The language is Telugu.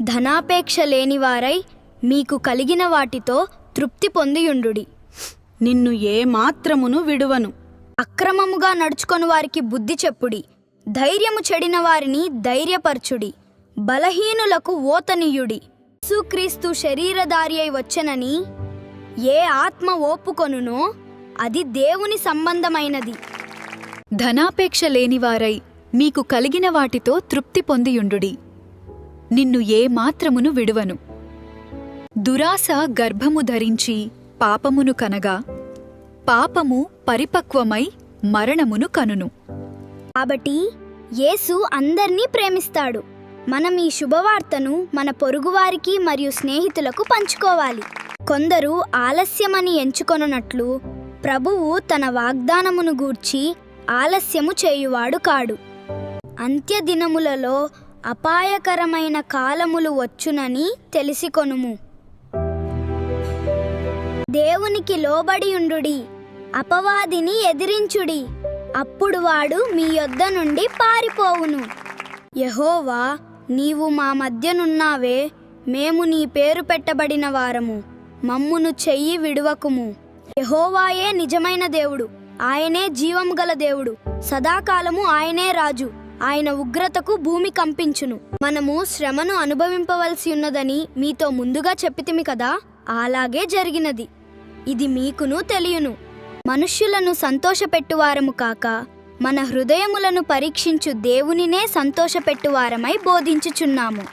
ధనాపేక్ష లేనివారై మీకు కలిగిన వాటితో తృప్తి పొందియుండుడి. నిన్ను ఏమాత్రమును విడువను. అక్రమముగా నడుచుకొని వారికి బుద్ధి చెప్పుడి. ధైర్యము చెడిన వారిని ధైర్యపరచుడి. బలహీనులకు ఓతనీయుడి. యేసుక్రీస్తు శరీరధారి అయి వచ్చెనని ఏ ఆత్మ ఒప్పుకొనునో అది దేవుని సంబంధమైనది. ధనాపేక్ష లేనివారై మీకు కలిగిన వాటితో తృప్తి పొందియుండుడి. నిన్ను ఏమాత్రమును విడువను. దురాశ గర్భము ధరించి పాపమును కనగా పాపము పరిపక్వమై మరణమును కనును. కాబట్టి యేసు అందర్నీ ప్రేమిస్తాడు. మనం ఈ శుభవార్తను మన పొరుగువారికి మరియు స్నేహితులకు పంచుకోవాలి. కొందరు ఆలస్యమని ఎంచుకొనున్నట్లు ప్రభువు తన వాగ్దానమును గూర్చి ఆలస్యము చేయువాడు కాడు. అంత్యదినములలో అపాయకరమైన కాలములు వచ్చునని తెలిసికొనుము. దేవునికి లోబడియుండుడి, అపవాదిని ఎదిరించుడి, అప్పుడు వాడు మీ యొద్ద నుండి పారిపోవును. యెహోవా, నీవు మా మధ్యనున్నావే, మేము నీ పేరు పెట్టబడిన వారము, మమ్మును చెయ్యి విడువకుము. యెహోవాయే నిజమైన దేవుడు, ఆయనే జీవము గల దేవుడు, సదాకాలము ఆయనే రాజు. ఆయన ఉగ్రతకు భూమి కంపించును. మనము శ్రమను అనుభవింపవలసి ఉన్నదని మీతో ముందుగా చెప్పితిమి కదా, అలాగే జరిగినది. ఇది మీకును తెలియను. మనుష్యులను సంతోషపెట్టువారము కాక మన హృదయములను పరీక్షించు దేవునినే సంతోషపెట్టువారమై బోధించుచున్నాము.